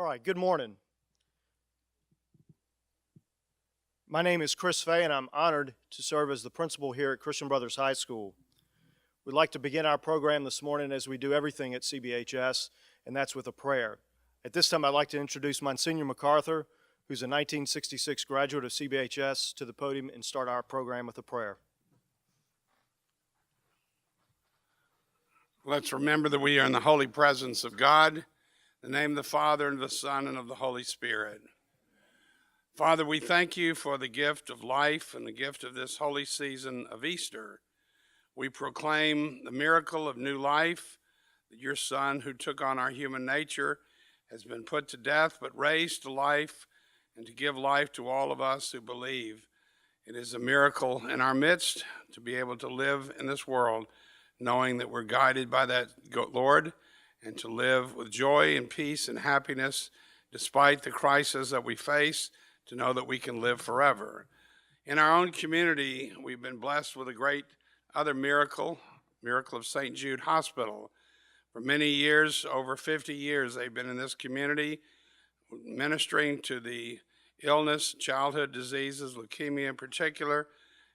All right, good morning. My name is Chris Fay, and I'm honored to serve as the principal here at Christian Brothers High School. We'd like to begin our program this morning as we do everything at CBHS, and that's with a prayer. At this time, I'd like to introduce Monsignor MacArthur, who's a 1966 graduate of CBHS, to the podium and start our program with a prayer. Let's remember that we are in the holy presence of God, in the name of the Father, and of the Son, and of the Holy Spirit. Father, we thank you for the gift of life and the gift of this holy season of Easter. We proclaim the miracle of new life, that your Son, who took on our human nature, has been put to death but raised to life, and to give life to all of us who believe. It is a miracle in our midst to be able to live in this world, knowing that we're guided by that Lord, and to live with joy and peace and happiness despite the crisis that we face, to know that we can live forever. In our own community, we've been blessed with a great other miracle of St. Jude Hospital. For many years, over 50 years, they've been in this community ministering to the illness, childhood diseases, leukemia in particular,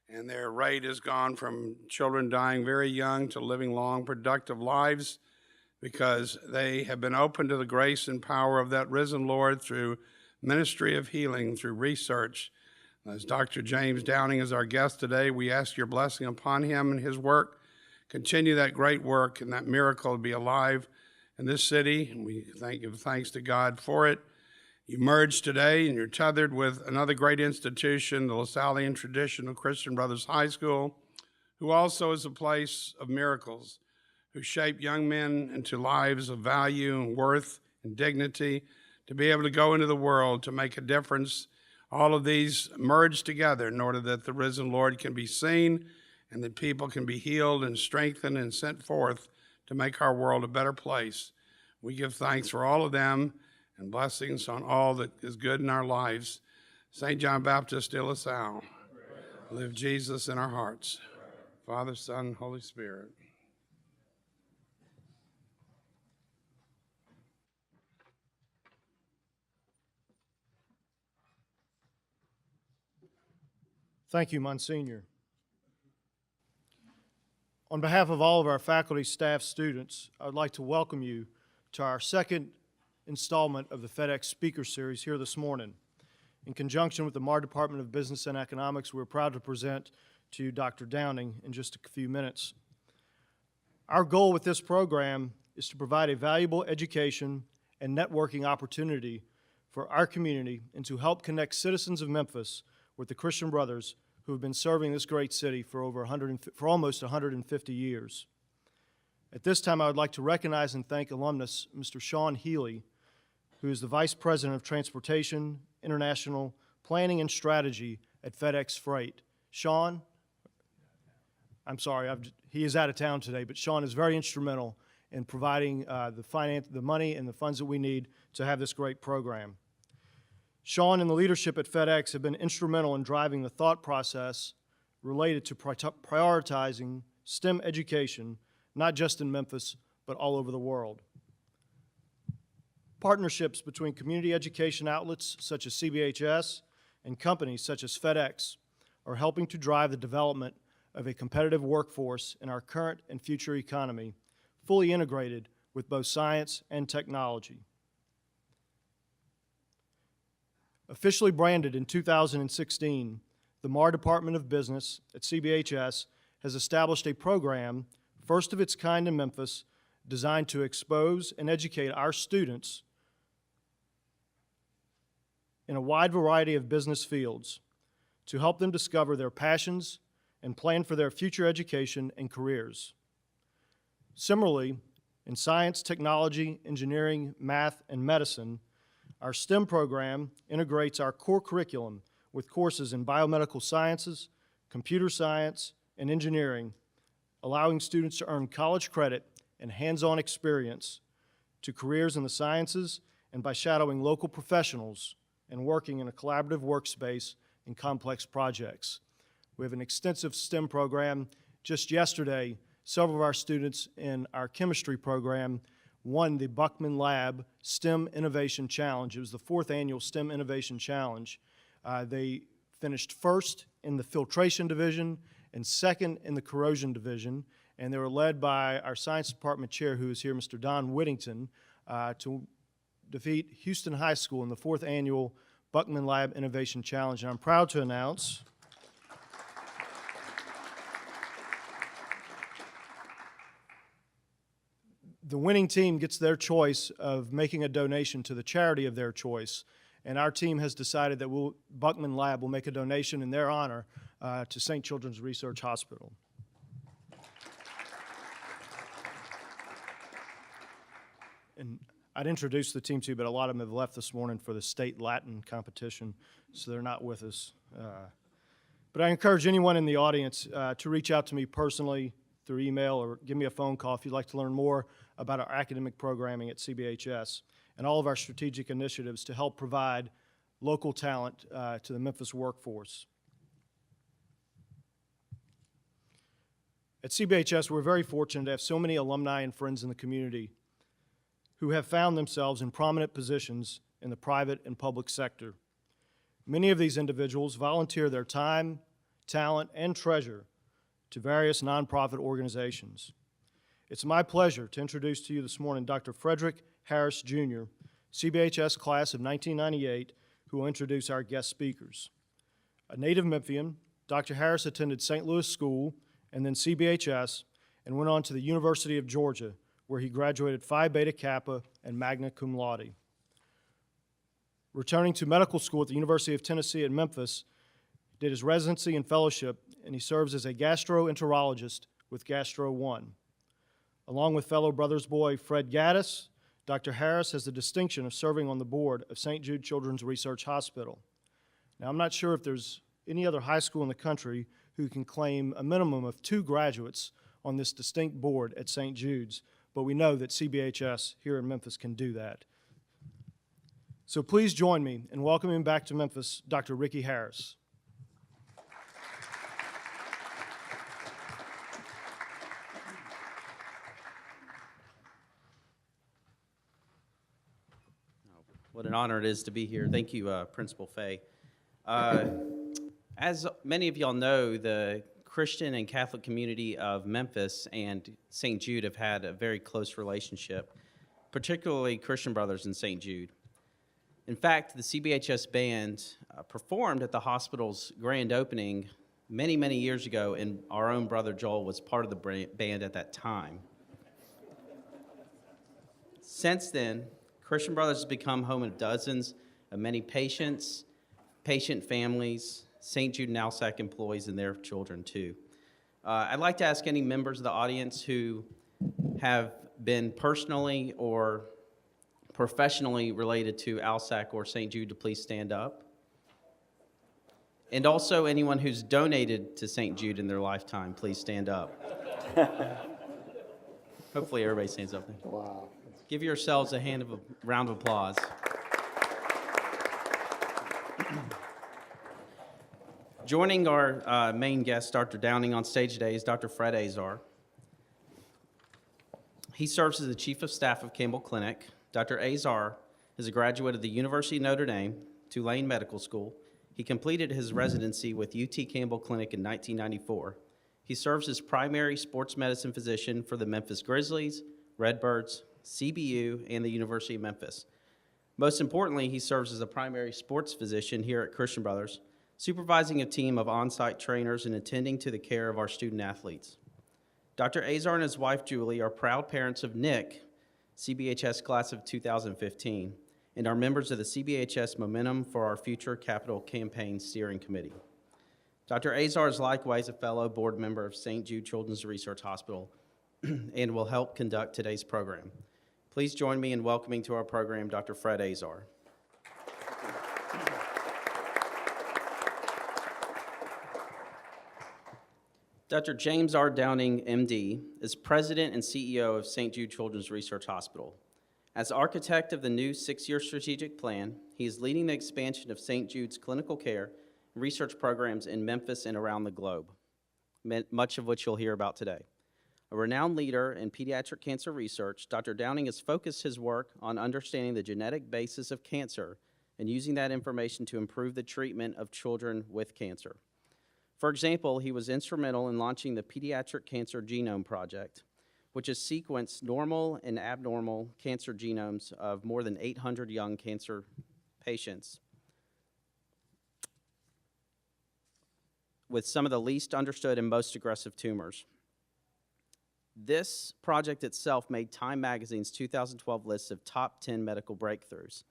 and their rate has gone from children dying very young to living long, productive lives, because they have been open to the grace and power of that risen Lord through ministry of healing, through research. As Dr. James Downing is our guest today, we ask your blessing upon him and his work. Continue that great work and that miracle to be alive in this city. And we give thanks to God for it. You merged today and you're tethered with another great institution, the Lasallian tradition of Christian Brothers High School, who also is a place of miracles, who shape young men into lives of value and worth and dignity, to be able to go into the world to make a difference. All of these merge together in order that the risen Lord can be seen and that people can be healed and strengthened and sent forth to make our world a better place. We give thanks for all of them and blessings on all that is good in our lives. St. John Baptist de La Salle, live Jesus in our hearts. Father, Son, Holy Spirit. Thank you, Monsignor. On behalf of all of our faculty, staff, students, I would like to welcome you to our second installment of the FedEx Speaker Series here this morning. In conjunction with the Marr Department of Business and Economics, we're proud to present to you Dr. Downing in just a few minutes. Our goal with this program is to provide a valuable education and networking opportunity for our community and to help connect citizens of Memphis with the Christian Brothers who have been serving this great city for almost 150 years. At this time, I would like to recognize and thank alumnus Mr. Sean Healy, who is the Vice President of Transportation, International Planning and Strategy at FedEx Freight. Sean, I'm sorry, he is out of town today, but Sean is very instrumental in providing the money and the funds that we need to have this great program. Sean and the leadership at FedEx have been instrumental in driving the thought process related to prioritizing STEM education, not just in Memphis, but all over the world. Partnerships between community education outlets such as CBHS and companies such as FedEx are helping to drive the development of a competitive workforce in our current and future economy, fully integrated with both science and technology. Officially branded in 2016, the Marr Department of Business at CBHS has established a program, first of its kind in Memphis, designed to expose and educate our students in a wide variety of business fields to help them discover their passions and plan for their future education and careers. Similarly, in science, technology, engineering, math, and medicine, our STEM program integrates our core curriculum with courses in biomedical sciences, computer science, and engineering, allowing students to earn college credit and hands-on experience to careers in the sciences and by shadowing local professionals and working in a collaborative workspace in complex projects. We have an extensive STEM program. Just yesterday, several of our students in our chemistry program won the Buckman Lab STEM Innovation Challenge. It was the 4th annual STEM Innovation Challenge. They finished first in the filtration division and second in the corrosion division, and they were led by our science department chair, who is here, Mr. Don Whittington, to defeat Houston High School in the 4th annual Buckman Lab Innovation Challenge. And I'm proud to announce the winning team gets their choice of making a donation to the charity of their choice. And our team has decided that Buckman Lab will make a donation in their honor to St. Children's Research Hospital. And I'd introduce the team to you, but a lot of them have left this morning for the state Latin competition, so they're not with us. But I encourage anyone in the audience to reach out to me personally through email or give me a phone call if you'd like to learn more about our academic programming at CBHS and all of our strategic initiatives to help provide local talent to the Memphis workforce. At CBHS, we're very fortunate to have so many alumni and friends in the community who have found themselves in prominent positions in the private and public sector. Many of these individuals volunteer their time, talent, and treasure to various nonprofit organizations. It's my pleasure to introduce to you this morning Dr. Frederick Harris, Jr., CBHS class of 1998, who will introduce our guest speakers. A native Memphian, Dr. Harris attended St. Louis School and then CBHS and went on to the University of Georgia, where he graduated Phi Beta Kappa and magna cum laude. Returning to medical school at the University of Tennessee at Memphis, did his residency and fellowship, and he serves as a gastroenterologist with Gastro One. Along with fellow Brothers boy Fred Gaddis, Dr. Harris has the distinction of serving on the board of St. Jude Children's Research Hospital. Now, I'm not sure if there's any other high school in the country who can claim a minimum of 2 graduates on this distinct board at St. Jude's, but we know that CBHS here in Memphis can do that. So please join me in welcoming back to Memphis Dr. Ricky Harris. What an honor it is to be here. Thank you, Principal Fay. As many of y'all know, the Christian and Catholic community of Memphis and St. Jude have had a very close relationship, particularly Christian Brothers in St. Jude. In fact, the CBHS band performed at the hospital's grand opening many, many years ago, and our own brother Joel was part of the band at that time. Since then, Christian Brothers has become home of dozens of many patients, patient families, St. Jude and ALSAC employees, and their children too. I'd like to ask any members of the audience who have been personally or professionally related to ALSAC or St. Jude to please stand up. And also anyone who's donated to St. Jude in their lifetime, please stand up. Hopefully everybody stands up. Wow. Give yourselves a round of applause. Joining our main guest, Dr. Downing, on stage today is Dr. Fred Azar. He serves as the Chief of Staff of Campbell Clinic. Dr. Azar is a graduate of the University of Notre Dame, Tulane Medical School. He completed his residency with UT Campbell Clinic in 1994. He serves as primary sports medicine physician for the Memphis Grizzlies, Redbirds, CBU, and the University of Memphis. Most importantly, he serves as a primary sports physician here at Christian Brothers, supervising a team of on-site trainers and attending to the care of our student athletes. Dr. Azar and his wife, Julie, are proud parents of Nick, CBHS class of 2015, and are members of the CBHS Momentum for Our Future Capital Campaign Steering Committee. Dr. Azar is likewise a fellow board member of St. Jude Children's Research Hospital and will help conduct today's program. Please join me in welcoming to our program Dr. Fred Azar. Dr. James R. Downing, MD, is President and CEO of St. Jude Children's Research Hospital. As architect of the new 6-year strategic plan, he is leading the expansion of St. Jude's clinical care and research programs in Memphis and around the globe, much of which you'll hear about today. A renowned leader in pediatric cancer research, Dr. Downing has focused his work on understanding the genetic basis of cancer and using that information to improve the treatment of children with cancer. For example, he was instrumental in launching the Pediatric Cancer Genome Project, which has sequenced normal and abnormal cancer genomes of more than 800 young cancer patients with some of the least understood and most aggressive tumors. This project itself made Time Magazine's 2012 list of top 10 medical breakthroughs.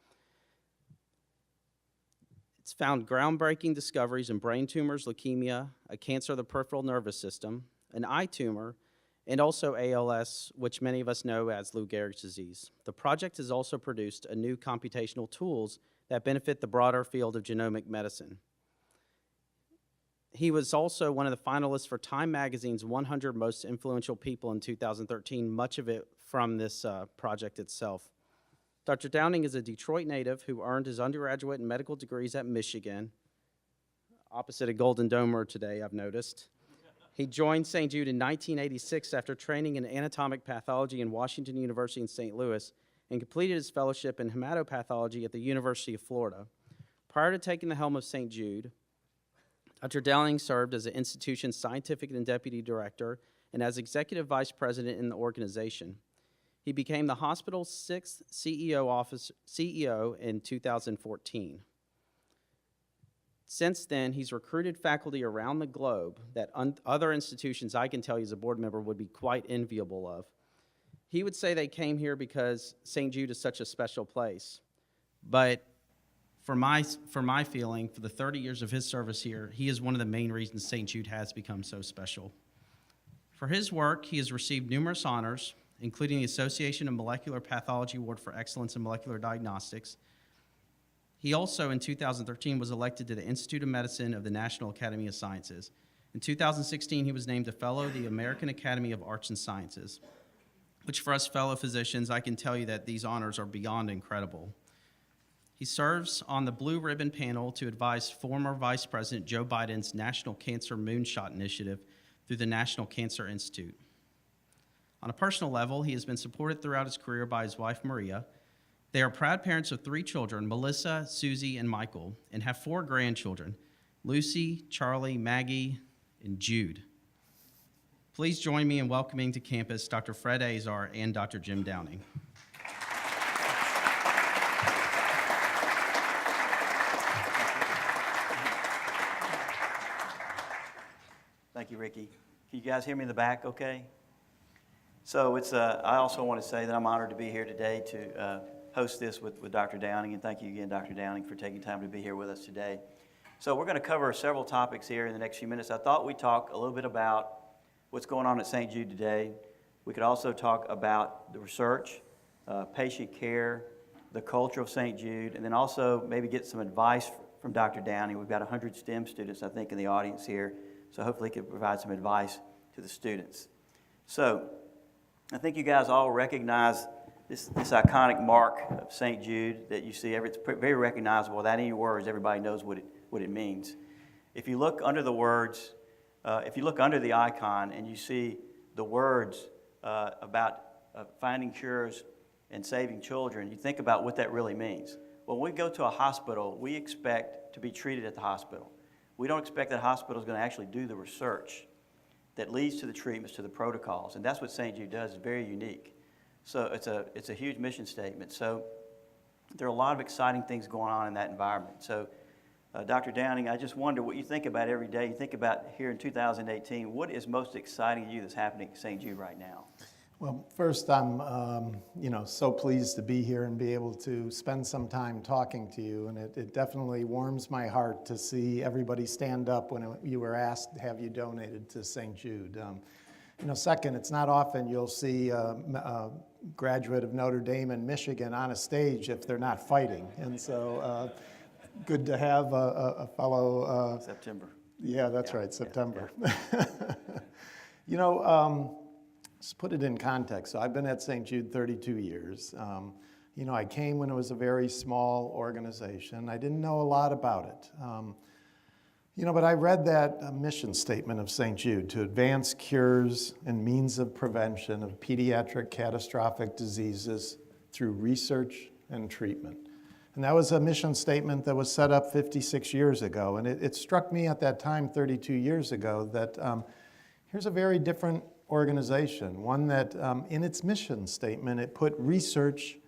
It's found groundbreaking discoveries in brain tumors, leukemia, a cancer of the peripheral nervous system, an eye tumor, and also ALS, which many of us know as Lou Gehrig's disease. The project has also produced new computational tools that benefit the broader field of genomic medicine. He was also one of the finalists for Time Magazine's 100 Most Influential People in 2013, much of it from this project itself. Dr. Downing is a Detroit native who earned his undergraduate and medical degrees at Michigan, opposite a Golden Domer today, I've noticed. He joined St. Jude in 1986 after training in anatomic pathology in Washington University in St. Louis and completed his fellowship in hematopathology at the University of Florida. Prior to taking the helm of St. Jude, Dr. Downing served as the institution's scientific and deputy director and as executive vice president in the organization. He became the hospital's 6th CEO in 2014. Since then, he's recruited faculty around the globe that other institutions, I can tell you as a board member, would be quite enviable of. He would say they came here because St. Jude is such a special place. But for my feeling, for the 30 years of his service here, he is one of the main reasons St. Jude has become so special. For his work, he has received numerous honors, including the Association of Molecular Pathology Award for Excellence in Molecular Diagnostics. He also, in 2013, was elected to the Institute of Medicine of the National Academy of Sciences. In 2016, he was named a Fellow of the American Academy of Arts and Sciences, which for us fellow physicians, I can tell you that these honors are beyond incredible. He serves on the Blue Ribbon panel to advise former Vice President Joe Biden's National Cancer Moonshot Initiative through the National Cancer Institute. On a personal level, he has been supported throughout his career by his wife, Maria. They are proud parents of 3 children, Melissa, Susie, and Michael, and have 4 grandchildren, Lucy, Charlie, Maggie, and Jude. Please join me in welcoming to campus Dr. Fred Azar and Dr. Jim Downing. Thank you, Ricky. Can you guys hear me in the back okay? So I also want to say that I'm honored to be here today to host this with Dr. Downing, and thank you again, Dr. Downing, for taking time to be here with us today. So we're going to cover several topics here in the next few minutes. I thought we'd talk a little bit about what's going on at St. Jude today. We could also talk about the research, patient care, the culture of St. Jude, and then also maybe get some advice from Dr. Downing. We've got 100 STEM students, I think, in the audience here, so hopefully he can provide some advice to the students. So I think you guys all recognize this iconic mark of St. Jude that you see. It's very recognizable. Without any words, everybody knows what it means. If you look under the words, if you look under the icon and you see the words about finding cures and saving children, you think about what that really means. When we go to a hospital, we expect to be treated at the hospital. We don't expect that hospital is going to actually do the research that leads to the treatments, to the protocols, and that's what St. Jude does. It's very unique. So it's a huge mission statement. So there are a lot of exciting things going on in that environment. So Dr. Downing, I just wonder what you think about every day. You think about here in 2018, what is most exciting to you that's happening at St. Jude right now? Well, first, I'm so pleased to be here and be able to spend some time talking to you, and it definitely warms my heart to see everybody stand up when you were asked, have you donated to St. Jude? Second, it's not often you'll see a graduate of Notre Dame and Michigan on a stage if they're not fighting, and so good to have a fellow... September. Yeah, that's right, September. Yeah. Just put it in context. So I've been at St. Jude 32 years. I came when it was a very small organization. I didn't know a lot about it. But I read that mission statement of St. Jude to advance cures and means of prevention of pediatric catastrophic diseases through research and treatment. And that was a mission statement that was set up 56 years ago. And it struck me at that time, 32 years ago, that here's a very different organization, one that in its mission statement, it put research,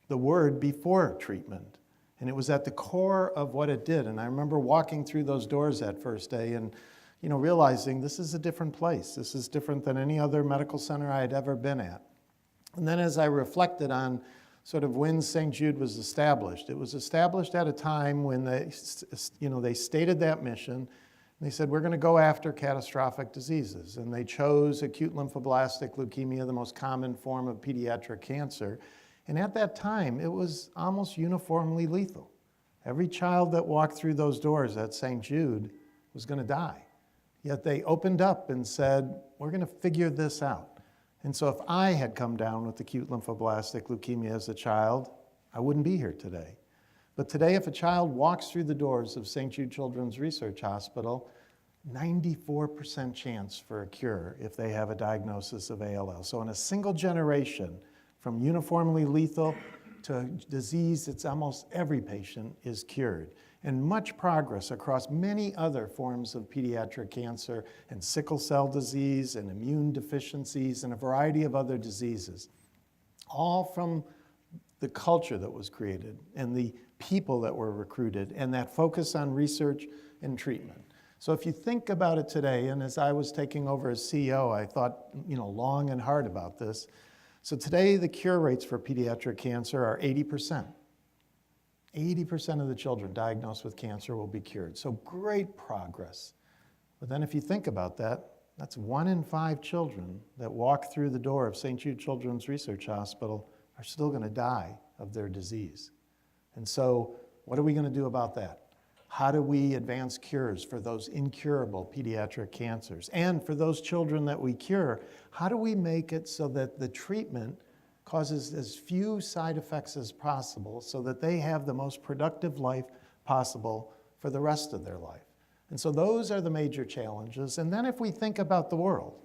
the word, before treatment. And it was at the core of what it did. And I remember walking through those doors that first day and realizing this is a different place. This is different than any other medical center I had ever been at. And then as I reflected on sort of when St. Jude was established, it was established at a time when they stated that mission. And they said, we're going to go after catastrophic diseases. And they chose acute lymphoblastic leukemia, the most common form of pediatric cancer. And at that time, it was almost uniformly lethal. Every child that walked through those doors at St. Jude was going to die. Yet they opened up and said, we're going to figure this out. And so if I had come down with acute lymphoblastic leukemia as a child, I wouldn't be here today. But today, if a child walks through the doors of St. Jude Children's Research Hospital, 94% chance for a cure if they have a diagnosis of ALL. So in a single generation, from uniformly lethal to disease, it's almost every patient is cured. And much progress across many other forms of pediatric cancer and sickle cell disease and immune deficiencies and a variety of other diseases, all from the culture that was created and the people that were recruited and that focus on research and treatment. So if you think about it today, and as I was taking over as CEO, I thought long and hard about this. So today, the cure rates for pediatric cancer are 80%. 80% of the children diagnosed with cancer will be cured. So great progress. But then if you think about that, that's 1 in 5 children that walk through the door of St. Jude Children's Research Hospital are still going to die of their disease. And so what are we going to do about that? How do we advance cures for those incurable pediatric cancers? And for those children that we cure, how do we make it so that the treatment causes as few side effects as possible so that they have the most productive life possible for the rest of their life? And so those are the major challenges. And then if we think about the world,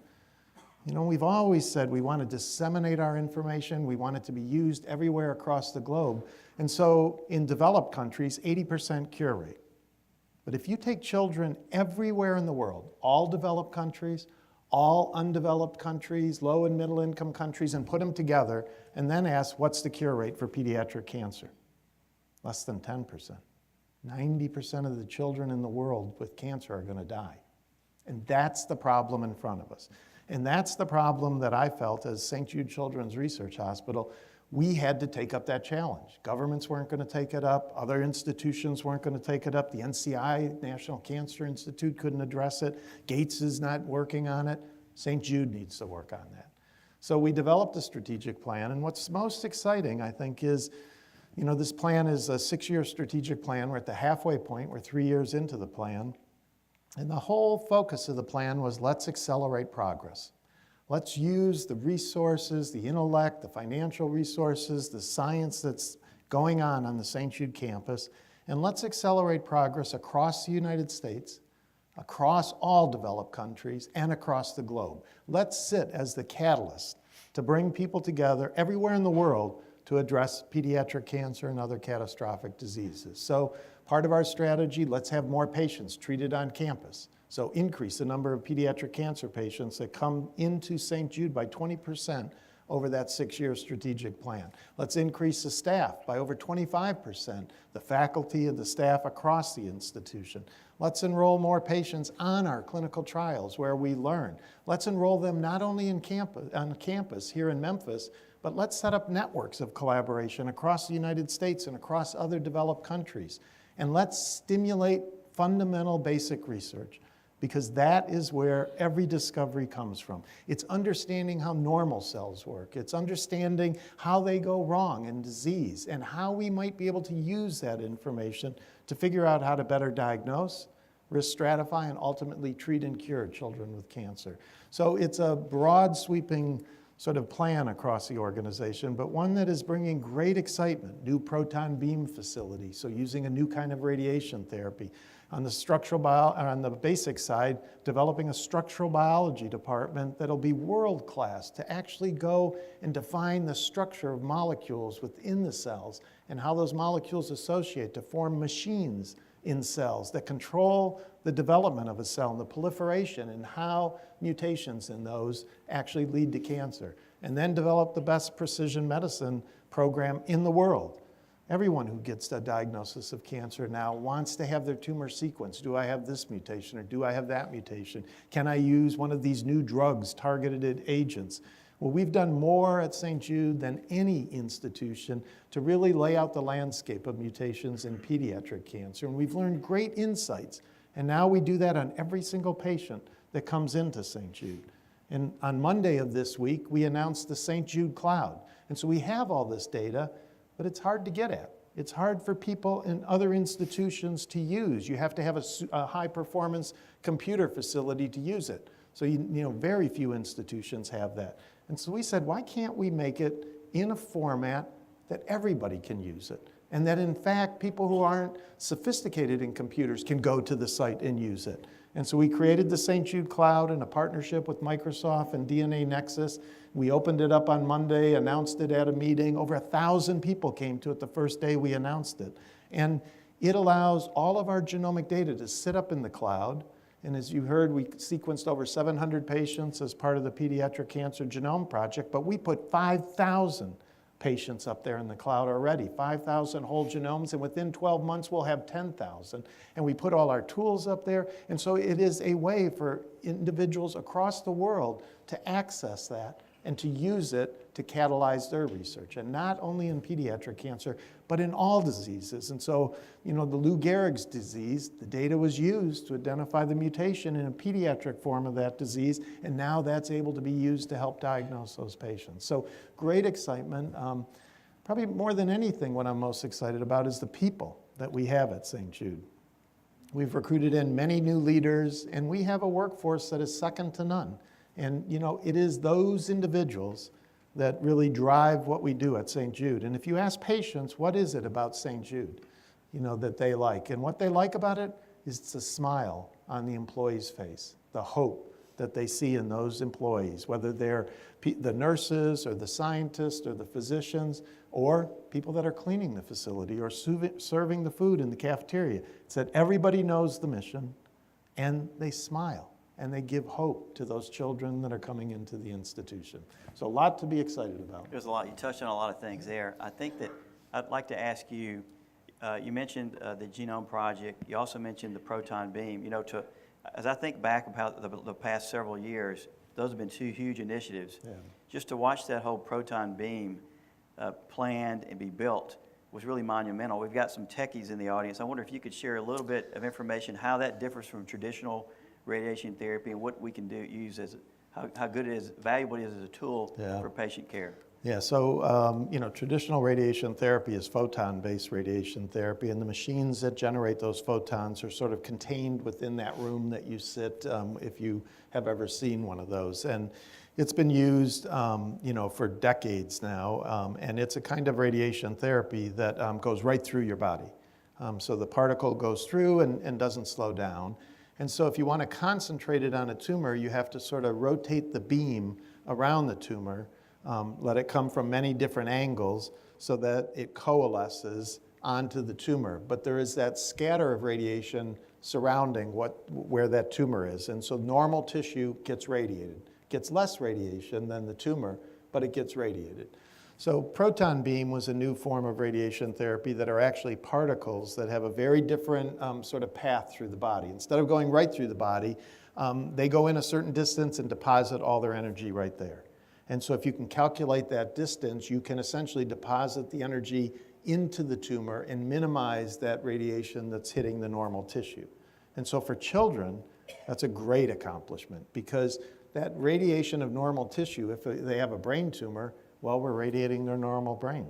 we've always said we want to disseminate our information. We want it to be used everywhere across the globe. And so in developed countries, 80% cure rate. But if you take children everywhere in the world, all developed countries, all undeveloped countries, low and middle income countries, and put them together, and then ask what's the cure rate for pediatric cancer? Less than 10%. 90% of the children in the world with cancer are going to die. And that's the problem in front of us. And that's the problem that I felt as St. Jude Children's Research Hospital. We had to take up that challenge. Governments weren't going to take it up. Other institutions weren't going to take it up. The NCI, National Cancer Institute, couldn't address it. Gates is not working on it. St. Jude needs to work on that. So we developed a strategic plan. And what's most exciting, I think, is, this plan is a 6-year strategic plan. We're at the halfway point. We're 3 years into the plan. And the whole focus of the plan was let's accelerate progress. Let's use the resources, the intellect, the financial resources, the science that's going on the St. Jude campus, and let's accelerate progress across the United States, across all developed countries, and across the globe. Let's sit as the catalyst to bring people together everywhere in the world to address pediatric cancer and other catastrophic diseases. So part of our strategy, let's have more patients treated on campus. So increase the number of pediatric cancer patients that come into St. Jude by 20% over that 6-year strategic plan. Let's increase the staff by over 25%, the faculty and the staff across the institution. Let's enroll more patients on our clinical trials where we learn. Let's enroll them not only on campus here in Memphis, but let's set up networks of collaboration across the United States and across other developed countries. And let's stimulate fundamental basic research, because that is where every discovery comes from. It's understanding how normal cells work. It's understanding how they go wrong in disease and how we might be able to use that information to figure out how to better diagnose, risk stratify, and ultimately treat and cure children with cancer. So it's a broad sweeping sort of plan across the organization, but one that is bringing great excitement. New proton beam facility, so using a new kind of radiation therapy. On on the basic side, developing a structural biology department that'll be world-class to actually go and define the structure of molecules within the cells and how those molecules associate to form machines in cells that control the development of a cell and the proliferation and how mutations in those actually lead to cancer. And then develop the best precision medicine program in the world. Everyone who gets a diagnosis of cancer now wants to have their tumor sequenced. Do I have this mutation or do I have that mutation? Can I use one of these new drugs, targeted agents? Well, we've done more at St. Jude than any institution to really lay out the landscape of mutations in pediatric cancer, and we've learned great insights. And now we do that on every single patient that comes into St. Jude. And on Monday of this week, we announced the St. Jude Cloud. And so we have all this data, but it's hard to get at. It's hard for people in other institutions to use. You have to have a high-performance computer facility to use it. So very few institutions have that. And so we said, why can't we make it in a format that everybody can use it? And that in fact, people who aren't sophisticated in computers can go to the site and use it. And so we created the St. Jude Cloud in a partnership with Microsoft and DNA Nexus. We opened it up on Monday, announced it at a meeting. Over 1,000 people came to it the first day we announced it. And it allows all of our genomic data to sit up in the cloud. And as you heard, we sequenced over 700 patients as part of the Pediatric Cancer Genome Project, but we put 5,000 patients up there in the cloud already, 5,000 whole genomes, and within 12 months we'll have 10,000. And we put all our tools up there, and so it is a way for individuals across the world to access that and to use it to catalyze their research, and not only in pediatric cancer, but in all diseases. And so, the Lou Gehrig's disease, the data was used to identify the mutation in a pediatric form of that disease, and now that's able to be used to help diagnose those patients. So great excitement. Probably more than anything, what I'm most excited about is the people that we have at St. Jude. We've recruited in many new leaders, and we have a workforce that is second to none. And it is those individuals that really drive what we do at St. Jude. And if you ask patients, what is it about St. Jude, that they like? And what they like about it is the smile on the employee's face, the hope that they see in those employees, whether they're the nurses or the scientists or the physicians or people that are cleaning the facility or serving the food in the cafeteria. It's that everybody knows the mission and they smile. And they give hope to those children that are coming into the institution. So a lot to be excited about. There's a lot. You touched on a lot of things there. I think that I'd like to ask you, you mentioned the Genome Project. You also mentioned the proton beam. As I think back about the past several years, those have been two huge initiatives. Yeah. Just to watch that whole proton beam planned and be built was really monumental. We've got some techies in the audience. I wonder if you could share a little bit of information, how that differs from traditional radiation therapy and what we can use as how good it is, valuable it is as a tool for patient care. Yeah, so traditional radiation therapy is photon-based radiation therapy, and the machines that generate those photons are sort of contained within that room that you sit, if you have ever seen one of those. And it's been used, for decades now, and it's a kind of radiation therapy that goes right through your body. So the particle goes through and doesn't slow down. And so if you want to concentrate it on a tumor, you have to sort of rotate the beam around the tumor, let it come from many different angles so that it coalesces onto the tumor. But there is that scatter of radiation surrounding where that tumor is. And so normal tissue gets radiated. Gets less radiation than the tumor, but it gets radiated. So proton beam was a new form of radiation therapy that are actually particles that have a very different sort of path through the body. Instead of going right through the body, they go in a certain distance and deposit all their energy right there. And so if you can calculate that distance, you can essentially deposit the energy into the tumor and minimize that radiation that's hitting the normal tissue. And so for children, that's a great accomplishment because that radiation of normal tissue, if they have a brain tumor, well, we're radiating their normal brain.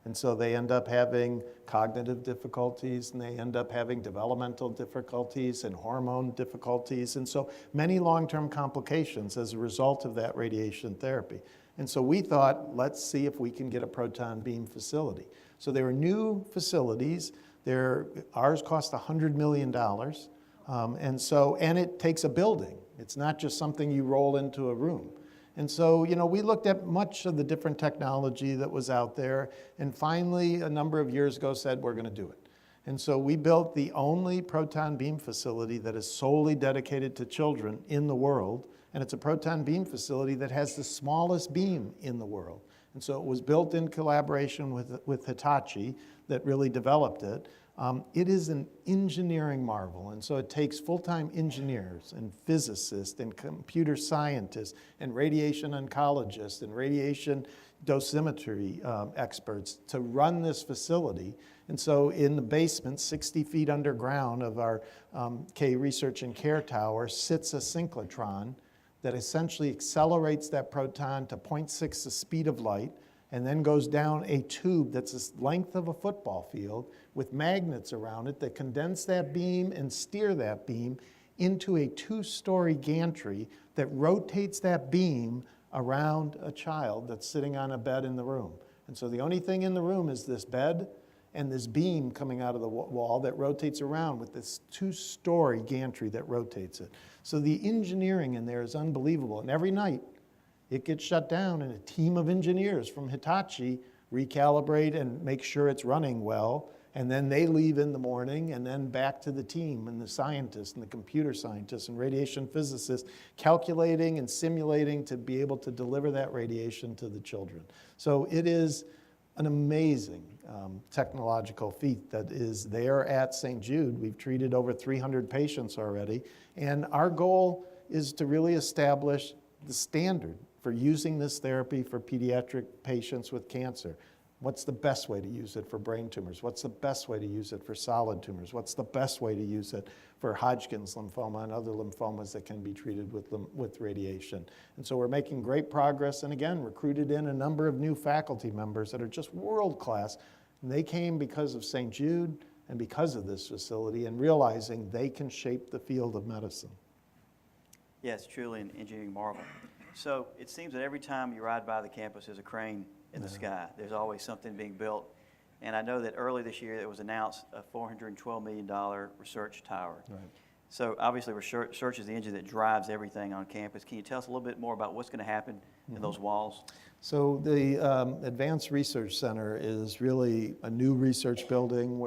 And so they end up having cognitive difficulties, and they end up having developmental difficulties and hormone difficulties, and so many long-term complications as a result of that radiation therapy. And so we thought, let's see if we can get a proton beam facility. So there were new facilities Ours cost $100 million. And it takes a building. It's not just something you roll into a room. And so, we looked at much of the different technology that was out there, and finally, a number of years ago, said, we're going to do it. And so we built the only proton beam facility that is solely dedicated to children in the world, and it's a proton beam facility that has the smallest beam in the world. And so it was built in collaboration with Hitachi that really developed it. It is an engineering marvel, and so it takes full-time engineers and physicists and computer scientists and radiation oncologists and radiation dosimetry experts to run this facility. And so in the basement, 60 feet underground of our K Research and Care Tower, sits a synchrotron that essentially accelerates that proton to 0.6 the speed of light, and then goes down a tube that's the length of a football field with magnets around it that condense that beam and steer that beam into a 2-story gantry that rotates that beam around a child that's sitting on a bed in the room. And so the only thing in the room is this bed and this beam coming out of the wall that rotates around with this 2-story gantry that rotates it. So the engineering in there is unbelievable. And every night it gets shut down and a team of engineers from Hitachi recalibrate and make sure it's running well. And then they leave in the morning, and then back to the team and the scientists and the computer scientists and radiation physicists calculating and simulating to be able to deliver that radiation to the children. So it is an amazing technological feat that is there at St. Jude. We've treated over 300 patients already, and our goal is to really establish the standard for using this therapy for pediatric patients with cancer. What's the best way to use it for brain tumors? What's the best way to use it for solid tumors? What's the best way to use it for Hodgkin's lymphoma and other lymphomas that can be treated with radiation? And so we're making great progress, and again, recruited in a number of new faculty members that are just world-class. And they came because of St. Jude and because of this facility, and realizing they can shape the field of medicine. Yes, truly an engineering marvel. So it seems that every time you ride by the campus, there's a crane in the sky. There's always something being built. And I know that early this year it was announced a $412 million research tower. Right. So obviously research is the engine that drives everything on campus. Can you tell us a little bit more about what's going to happen in those walls? So the Advanced Research Center is really a new research building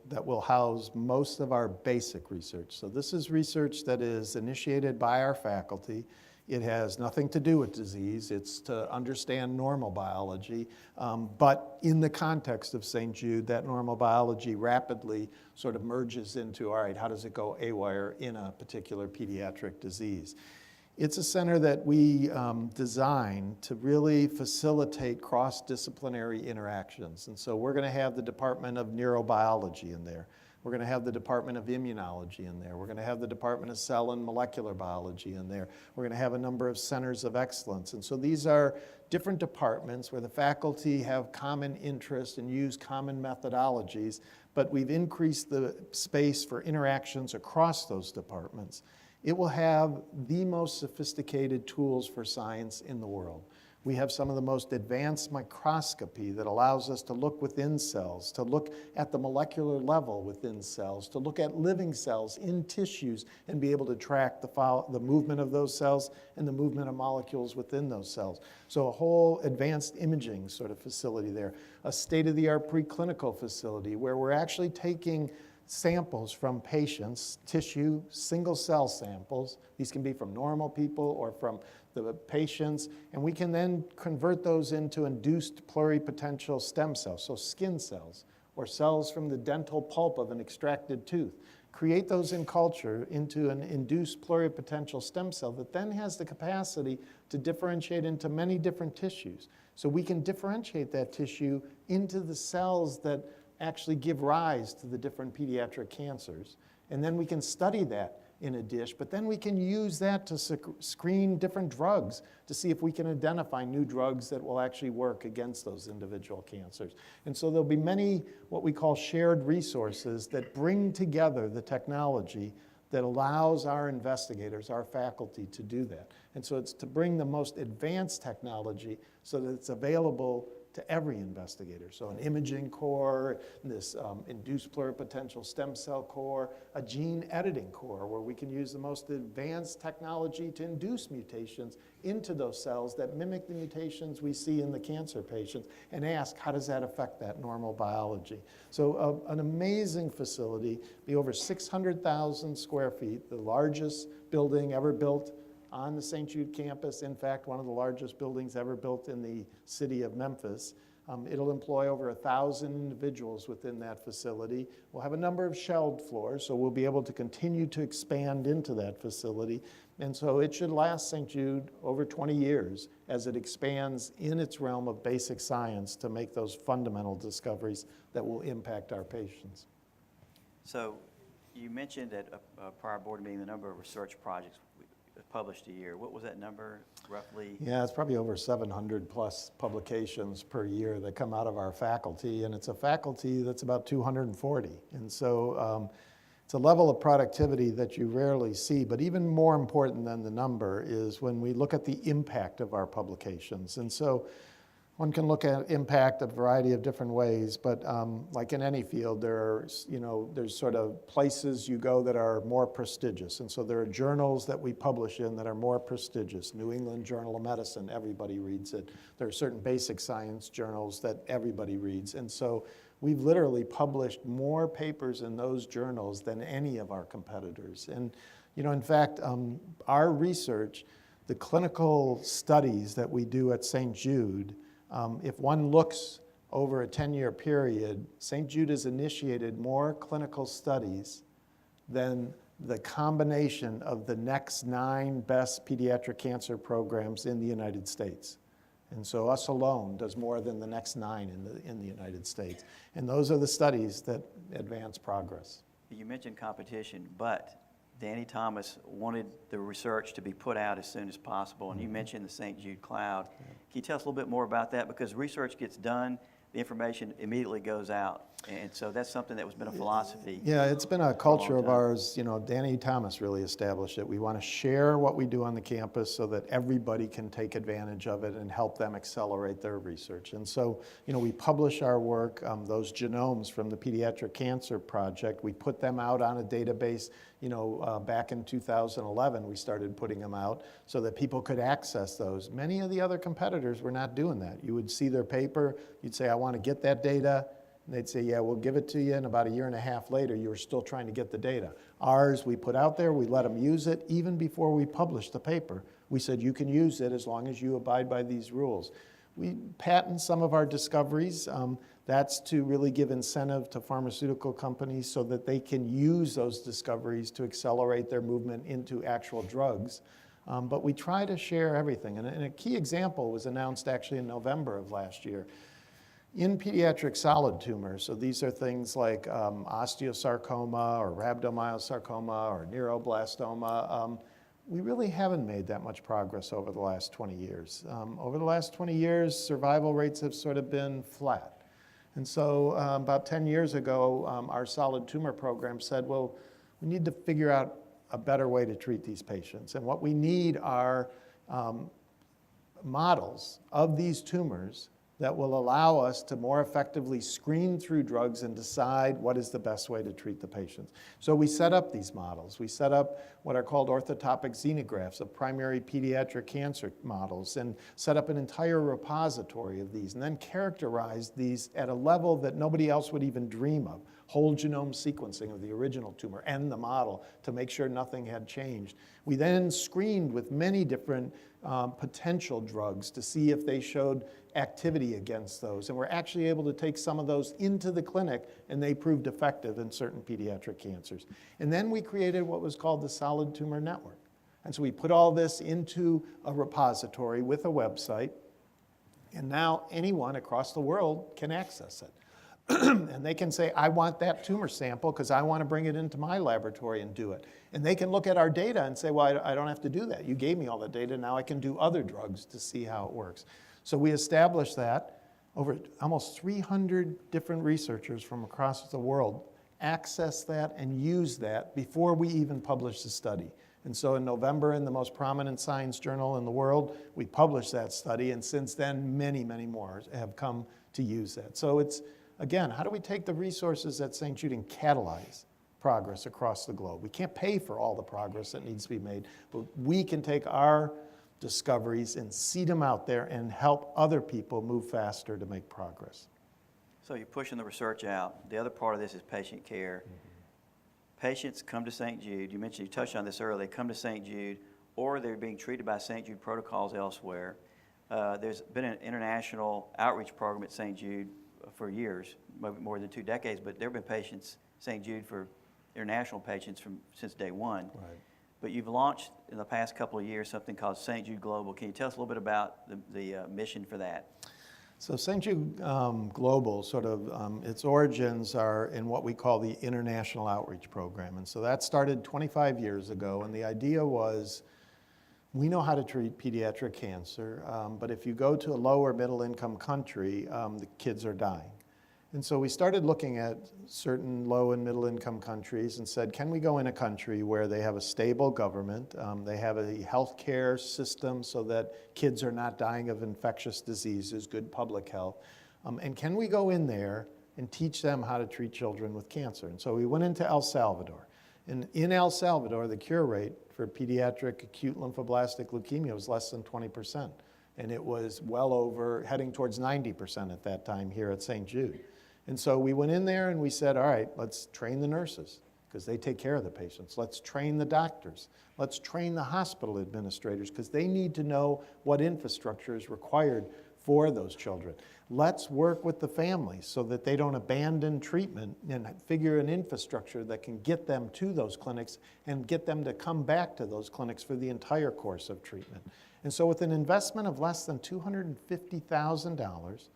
that will house most of our basic research. So this is research that is initiated by our faculty. It has nothing to do with disease. It's to understand normal biology. But in the context of St. Jude, that normal biology rapidly sort of merges into, all right, how does it go AWire in a particular pediatric disease? It's a center that we designed to really facilitate cross-disciplinary interactions. And so we're going to have the Department of Neurobiology in there. We're going to have the Department of Immunology in there. We're going to have the Department of Cell and Molecular Biology in there. We're going to have a number of centers of excellence. And so these are different departments where the faculty have common interests and use common methodologies, but we've increased the space for interactions across those departments. It will have the most sophisticated tools for science in the world. We have some of the most advanced microscopy that allows us to look within cells, to look at the molecular level within cells, to look at living cells in tissues and be able to track the movement of those cells and the movement of molecules within those cells. So a whole advanced imaging sort of facility there. A state-of-the-art preclinical facility where we're actually taking samples from patients, tissue, single-cell samples. These can be from normal people or from the patients, and we can then convert those into induced pluripotential stem cells, so skin cells, or cells from the dental pulp of an extracted tooth. Create those in culture into an induced pluripotential stem cell that then has the capacity to differentiate into many different tissues. So we can differentiate that tissue into the cells that actually give rise to the different pediatric cancers. And then we can study that in a dish, but then we can use that to screen different drugs to see if we can identify new drugs that will actually work against those individual cancers. And so there'll be many what we call shared resources that bring together the technology that allows our investigators, our faculty, to do that. And so it's to bring the most advanced technology so that it's available to every investigator. So an imaging core, this induced pluripotential stem cell core, a gene editing core where we can use the most advanced technology to induce mutations into those cells that mimic the mutations we see in the cancer patients, and ask, how does that affect that normal biology? So an amazing facility, be over 600,000 square feet, the largest building ever built on the St. Jude campus. In fact, one of the largest buildings ever built in the city of Memphis. It'll employ over 1,000 individuals within that facility. We'll have a number of shelved floors, so we'll be able to continue to expand into that facility. And so it should last St. Jude over 20 years as it expands in its realm of basic science to make those fundamental discoveries that will impact our patients. So you mentioned at a prior board meeting the number of research projects published a year. What was that number roughly? Yeah, it's probably over 700 plus publications per year that come out of our faculty, and it's a faculty that's about 240. And so it's a level of productivity that you rarely see, but even more important than the number is when we look at the impact of our publications. And so one can look at impact a variety of different ways, but like in any field, there's sort of places you go that are more prestigious. And so there are journals that we publish in that are more prestigious. New England Journal of Medicine, everybody reads it. There are certain basic science journals that everybody reads. And so we've literally published more papers in those journals than any of our competitors. And, in fact, our research, the clinical studies that we do at St. Jude, if one looks over a 10-year period, St. Jude has initiated more clinical studies than the combination of the next 9 best pediatric cancer programs in the United States. And so us alone does more than the next 9 in the United States. And those are the studies that advance progress. You mentioned competition, but Danny Thomas wanted the research to be put out as soon as possible, and you mentioned the St. Jude Cloud. Can you tell us a little bit more about that? Because research gets done, the information immediately goes out, and so that's something that has been a philosophy. Yeah, it's been a culture of ours. Danny Thomas really established it. We want to share what we do on the campus so that everybody can take advantage of it and help them accelerate their research. And so, we publish our work, those genomes from the Pediatric Cancer Project. We put them out on a database. Back in 2011, we started putting them out so that people could access those. Many of the other competitors were not doing that. You would see their paper, you'd say, I want to get that data. And they'd say, yeah, we'll give it to you. And about a year and a half later, you were still trying to get the data. Ours, we put out there, we let them use it. Even before we published the paper, we said, you can use it as long as you abide by these rules. We patent some of our discoveries. That's to really give incentive to pharmaceutical companies so that they can use those discoveries to accelerate their movement into actual drugs. But we try to share everything. And a key example was announced actually in November of last year. In pediatric solid tumors, so these are things like osteosarcoma or rhabdomyosarcoma or neuroblastoma, we really haven't made that much progress over the last 20 years. Over the last 20 years, survival rates have sort of been flat. And so about 10 years ago, our solid tumor program said, well, we need to figure out a better way to treat these patients. And what we need are models of these tumors that will allow us to more effectively screen through drugs and decide what is the best way to treat the patients. So we set up these models. We set up what are called orthotopic xenografts of primary pediatric cancer models and set up an entire repository of these and then characterized these at a level that nobody else would even dream of. Whole genome sequencing of the original tumor and the model to make sure nothing had changed. We then screened with many different potential drugs to see if they showed activity against those. And we're actually able to take some of those into the clinic, and they proved effective in certain pediatric cancers. And then we created what was called the Solid Tumor Network. And so we put all this into a repository with a website, and now anyone across the world can access it. And they can say, I want that tumor sample because I want to bring it into my laboratory and do it. And they can look at our data and say, well, I don't have to do that. You gave me all the data. Now I can do other drugs to see how it works. So we established that. Over almost 300 different researchers from across the world access that and use that before we even publish the study. And so in November, in the most prominent science journal in the world, we published that study, and since then, many, many more have come to use that. So it's, again, how do we take the resources at St. Jude and catalyze progress across the globe? We can't pay for all the progress that needs to be made, but we can take our discoveries and seed them out there and help other people move faster to make progress. So you're pushing the research out. The other part of this is patient care. Patients come to St. Jude. You mentioned, you touched on this earlier. They come to St. Jude, or they're being treated by St. Jude protocols elsewhere. There's been an international outreach program at St. Jude for years, maybe more than 2 decades, but there have been patients, St. Jude, for international patients since day one. Right. But you've launched in the past couple of years something called St. Jude Global. Can you tell us a little bit about the mission for that? So St. Jude Global, sort of, its origins are in what we call the International Outreach Program. And so that started 25 years ago, and the idea was, we know how to treat pediatric cancer, but if you go to a low or middle income country, the kids are dying. And so we started looking at certain low and middle income countries and said, can we go in a country where they have a stable government, they have a healthcare system so that kids are not dying of infectious diseases, good public health, and can we go in there and teach them how to treat children with cancer? And so we went into El Salvador. And in El Salvador, the cure rate for pediatric acute lymphoblastic leukemia was less than 20%. And it was well over, heading towards 90% at that time here at St. Jude. And so we went in there and we said, all right, let's train the nurses because they take care of the patients. Let's train the doctors. Let's train the hospital administrators because they need to know what infrastructure is required for those children. Let's work with the families so that they don't abandon treatment and figure an infrastructure that can get them to those clinics and get them to come back to those clinics for the entire course of treatment. And so with an investment of less than $250,000,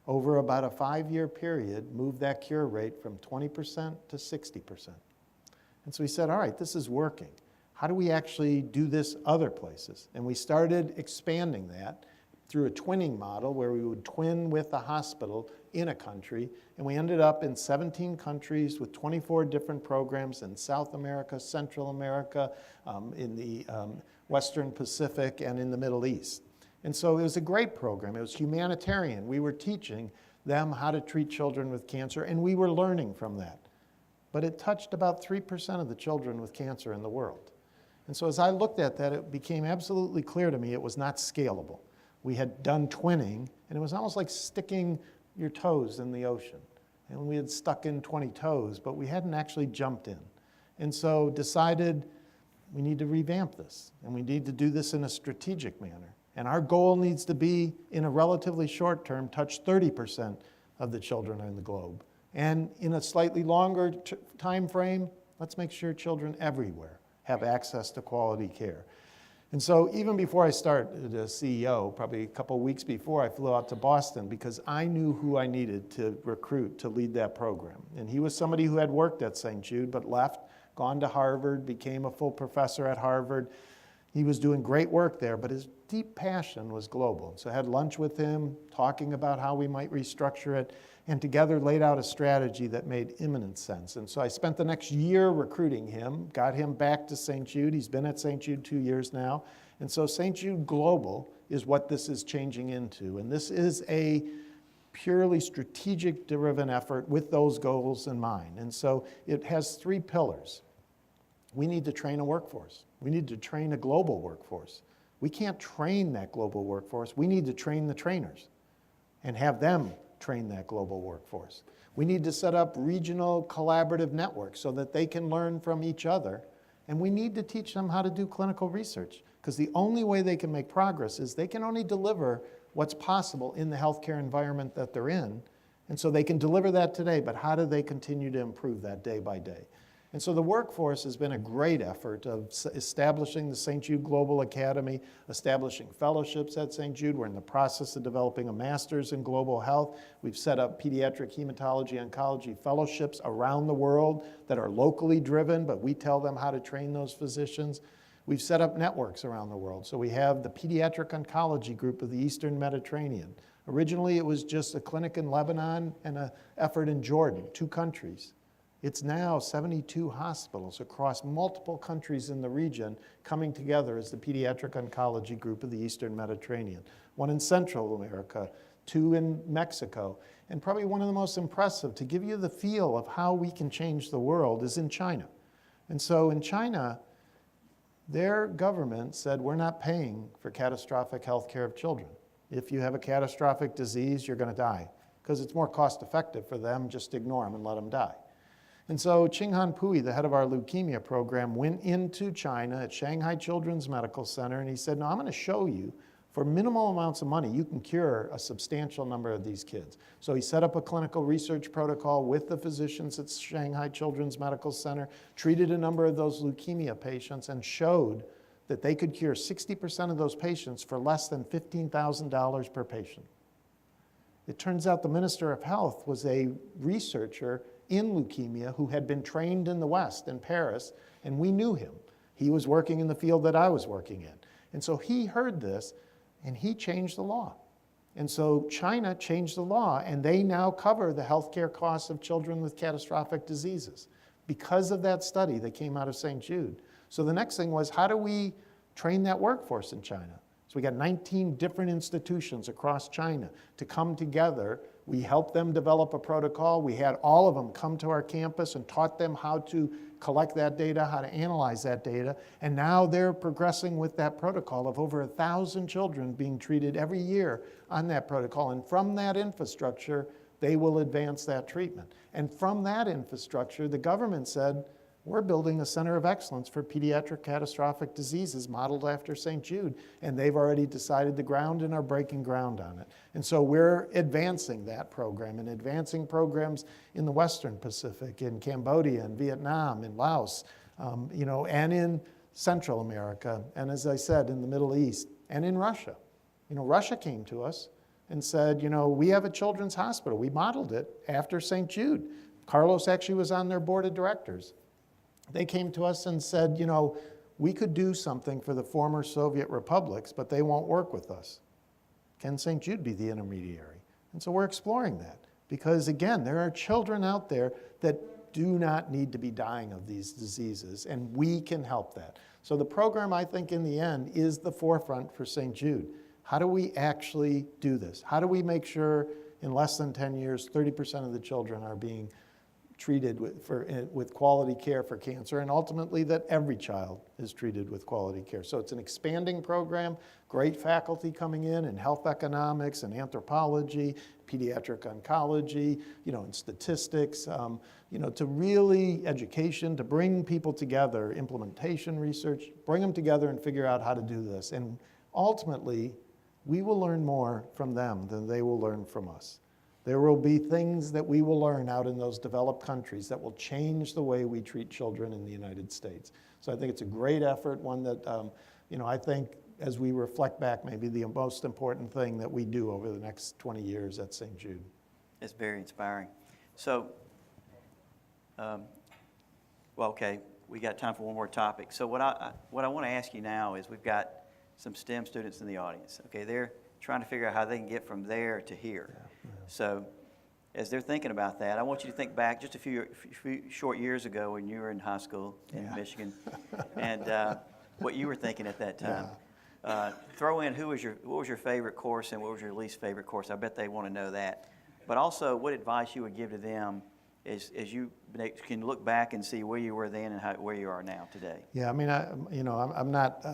over about a 5-year period, moved that cure rate from 20% to 60%. And so we said, all right, this is working. How do we actually do this other places? And we started expanding that through a twinning model where we would twin with a hospital in a country, and we ended up in 17 countries with 24 different programs in South America, Central America, in the Western Pacific, and in the Middle East. And so it was a great program. It was humanitarian. We were teaching them how to treat children with cancer, and we were learning from that. But it touched about 3% of the children with cancer in the world. And so as I looked at that, it became absolutely clear to me it was not scalable. We had done twinning, and it was almost like sticking your toes in the ocean. And we had stuck in 20 toes, but we hadn't actually jumped in. And so decided we need to revamp this, and we need to do this in a strategic manner. And our goal needs to be, in a relatively short term, touch 30% of the children in the globe. And in a slightly longer time frame, let's make sure children everywhere have access to quality care. And so even before I started as CEO, probably a couple of weeks before, I flew out to Boston because I knew who I needed to recruit to lead that program. And he was somebody who had worked at St. Jude but left, gone to Harvard, became a full professor at Harvard. He was doing great work there, but his deep passion was global. So I had lunch with him, talking about how we might restructure it, and together laid out a strategy that made imminent sense. And so I spent the next year recruiting him, got him back to St. Jude. He's been at St. Jude 2 years now. And so St. Jude Global is what this is changing into. And this is a purely strategic driven effort with those goals in mind. And so it has 3 pillars. We need to train a workforce. We need to train a global workforce. We can't train that global workforce. We need to train the trainers and have them train that global workforce. We need to set up regional collaborative networks so that they can learn from each other. And we need to teach them how to do clinical research, because the only way they can make progress is they can only deliver what's possible in the healthcare environment that they're in. And so they can deliver that today, but how do they continue to improve that day by day? And so the workforce has been a great effort of establishing the St. Jude Global Academy, establishing fellowships at St. Jude. We're in the process of developing a master's in global health. We've set up pediatric hematology oncology fellowships around the world that are locally driven, but we tell them how to train those physicians. We've set up networks around the world. So we have the Pediatric Oncology Group of the Eastern Mediterranean. Originally, it was just a clinic in Lebanon and an effort in Jordan, 2 countries. It's now 72 hospitals across multiple countries in the region coming together as the Pediatric Oncology Group of the Eastern Mediterranean. One in Central America, 2 in Mexico, and probably one of the most impressive, to give you the feel of how we can change the world, is in China. And so in China, their government said, we're not paying for catastrophic health care of children. If you have a catastrophic disease, you're going to die, because it's more cost effective for them just to ignore them and let them die. And so Qinghan Pui, the head of our leukemia program, went into China at Shanghai Children's Medical Center, and he said, no, I'm going to show you, for minimal amounts of money, you can cure a substantial number of these kids. So he set up a clinical research protocol with the physicians at Shanghai Children's Medical Center, treated a number of those leukemia patients, and showed that they could cure 60% of those patients for less than $15,000 per patient. It turns out the Minister of Health was a researcher in leukemia who had been trained in the West, in Paris, and we knew him. He was working in the field that I was working in. And so he heard this, and he changed the law. And so China changed the law, and they now cover the healthcare costs of children with catastrophic diseases because of that study that came out of St. Jude. So the next thing was, how do we train that workforce in China? So we got 19 different institutions across China to come together. We helped them develop a protocol. We had all of them come to our campus and taught them how to collect that data, how to analyze that data. And now they're progressing with that protocol of over 1,000 children being treated every year on that protocol. And from that infrastructure, they will advance that treatment. And from that infrastructure, the government said, we're building a center of excellence for pediatric catastrophic diseases modeled after St. Jude, and they've already decided the ground and are breaking ground on it. And so we're advancing that program and advancing programs in the Western Pacific, in Cambodia, in Vietnam, in Laos, and in Central America, and as I said, in the Middle East, and in Russia. Russia came to us and said, we have a children's hospital. We modeled it after St. Jude. Carlos actually was on their board of directors. They came to us and said, we could do something for the former Soviet republics, but they won't work with us. Can St. Jude be the intermediary? And so we're exploring that because, again, there are children out there that do not need to be dying of these diseases, and we can help that. So the program, I think, in the end, is the forefront for St. Jude. How do we actually do this? How do we make sure in less than 10 years, 30% of the children are being treated with quality care for cancer, and ultimately that every child is treated with quality care. So it's an expanding program, great faculty coming in health economics and anthropology, pediatric oncology, and statistics, to really education, to bring people together, implementation research, bring them together and figure out how to do this. And ultimately, we will learn more from them than they will learn from us. There will be things that we will learn out in those developed countries that will change the way we treat children in the United States. So I think it's a great effort, one that, I think as we reflect back, maybe the most important thing that we do over the next 20 years at St. Jude. It's very inspiring. So, okay, we got time for one more topic. So what I want to ask you now is, we've got some STEM students in the audience. Okay, they're trying to figure out how they can get from there to here. Yeah. So as they're thinking about that, I want you to think back just a few short years ago when you were in high school in Michigan, and what you were thinking at that time. Yeah. Throw in what was your favorite course and what was your least favorite course. I bet they want to know that. But also, what advice you would give to them as you can look back and see where you were then and where you are now today. Yeah, I mean, I'm not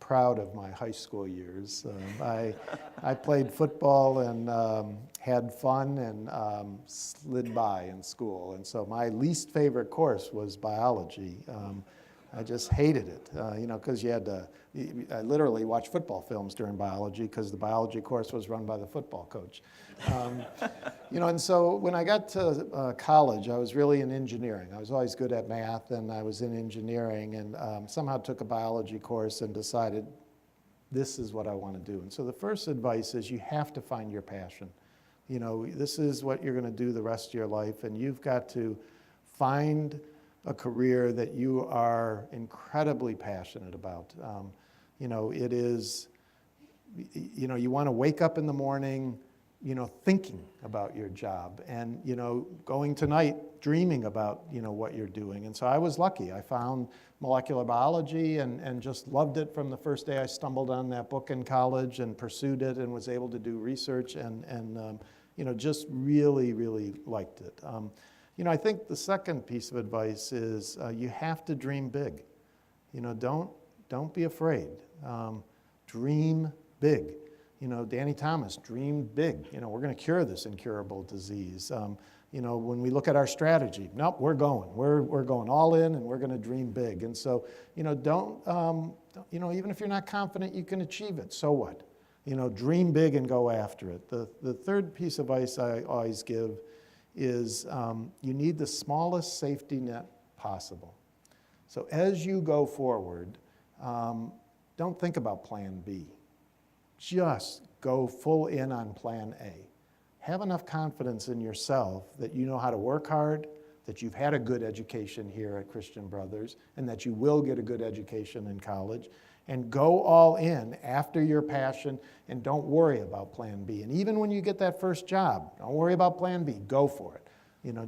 proud of my high school years. I played football and had fun and slid by in school. And so my least favorite course was biology. I just hated it, because I literally watched football films during biology because the biology course was run by the football coach. And so when I got to college, I was really in engineering. I was always good at math, and I was in engineering, and somehow took a biology course and decided this is what I want to do. And so the first advice is you have to find your passion. This is what you're going to do the rest of your life, and you've got to find a career that you are incredibly passionate about. It is, you want to wake up in the morning, thinking about your job and, going tonight dreaming about, what you're doing. And so I was lucky. I found molecular biology and just loved it from the first day I stumbled on that book in college and pursued it and was able to do research and just really, really liked it. I think the second piece of advice is you have to dream big. Don't be afraid. Dream big. Danny Thomas dreamed big. We're going to cure this incurable disease. When we look at our strategy, nope, we're going. We're going all in, and we're going to dream big. And so, don't even if you're not confident you can achieve it, so what? Dream big and go after it. The third piece of advice I always give is you need the smallest safety net possible. So as you go forward, don't think about plan B. Just go full in on plan A. Have enough confidence in yourself that you know how to work hard, that you've had a good education here at Christian Brothers, and that you will get a good education in college, and go all in after your passion, and don't worry about plan B. And even when you get that first job, don't worry about plan B, go for it.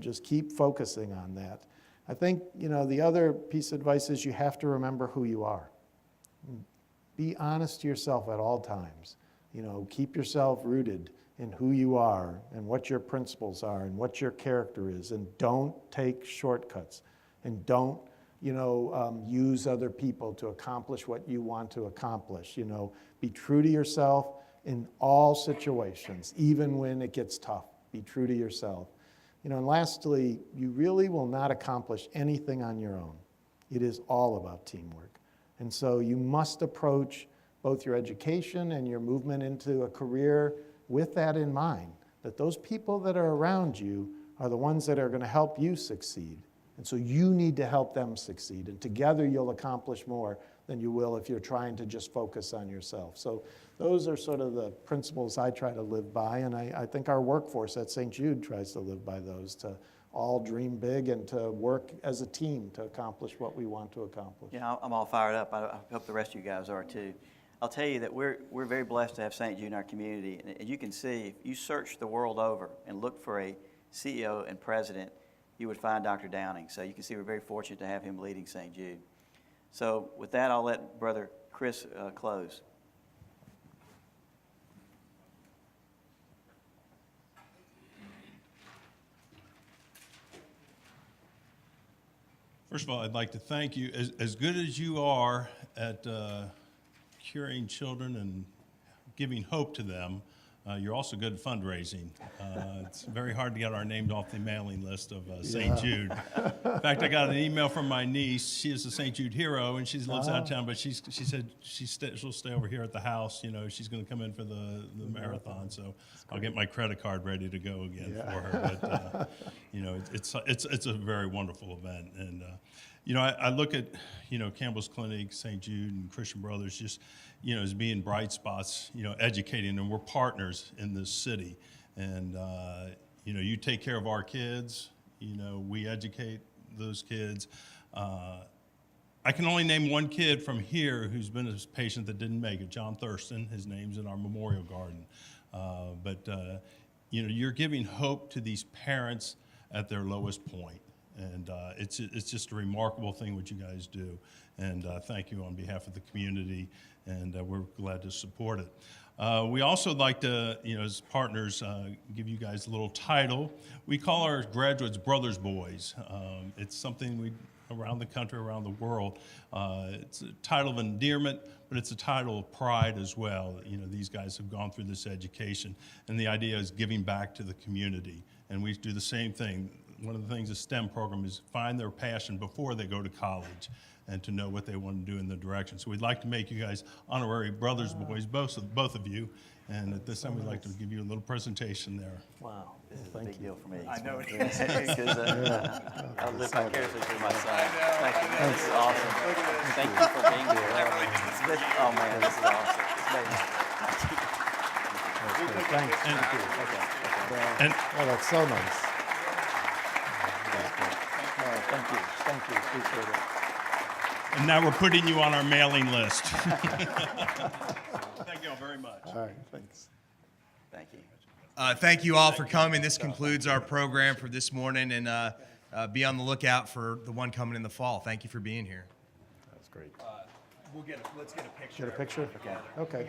Just keep focusing on that. I think, the other piece of advice is you have to remember who you are. Be honest to yourself at all times. Keep yourself rooted in who you are and what your principles are and what your character is, and don't take shortcuts, and don't use other people to accomplish what you want to accomplish. Be true to yourself in all situations, even when it gets tough. Be true to yourself. And lastly, you really will not accomplish anything on your own. It is all about teamwork. And so you must approach both your education and your movement into a career with that in mind, that those people that are around you are the ones that are going to help you succeed. And so you need to help them succeed. And together you'll accomplish more than you will if you're trying to just focus on yourself. So those are sort of the principles I try to live by. And I think our workforce at St. Jude tries to live by those, to all dream big and to work as a team to accomplish what we want to accomplish. Yeah, I'm all fired up. I hope the rest of you guys are too. I'll tell you that we're very blessed to have St. Jude in our community. And you can see, if you search the world over and look for a CEO and president, you would find Dr. Downing. So you can see we're very fortunate to have him leading St. Jude. So with that, I'll let Brother Chris close. First of all, I'd like to thank you. As good as you are at curing children and giving hope to them, you're also good at fundraising. It's very hard to get our names off the mailing list of St. Jude. In fact, I got an email from my niece. She is a St. Jude hero, and she lives out of town, but she said she'll stay over here at the house. She's going to come in for the marathon, so I'll get my credit card ready to go again for her. But it's a very wonderful event, and I look at Campbell's Clinic, St. Jude, and Christian Brothers just as being bright spots, educating, and we're partners in this city. And, you take care of our kids, we educate those kids. I can only name one kid from here who's been a patient that didn't make it, John Thurston. His name's in our memorial garden. You're giving hope to these parents at their lowest point. And it's just a remarkable thing what you guys do. And thank you on behalf of the community, and we're glad to support it. We also like to, as partners, give you guys a little title. We call our graduates Brothers Boys. It's something around the country, around the world. It's a title of endearment, but it's a title of pride as well. These guys have gone through this education, and the idea is giving back to the community. And we do the same thing. One of the things the STEM program is find their passion before they go to college and to know what they want to do in the direction. So we'd like to make you guys honorary Brothers Boys, both of you. And at this time, we'd like to give you a little presentation there. Wow, this is a big deal for me. I know it is. Because I live vicariously through my son. Thank you, man. This is awesome. Thank you for being here. Oh, man, this is awesome. Thanks. And- Okay. And That's so nice. Thank you. Thank you. Appreciate it. And now we're putting you on our mailing list. Thank you all very much. All right, thanks. Thank you. Thank you all for coming. This concludes our program for this morning, and be on the lookout for the one coming in the fall. Thank you for being here. That's great. Let's get a picture. Get a picture? Okay.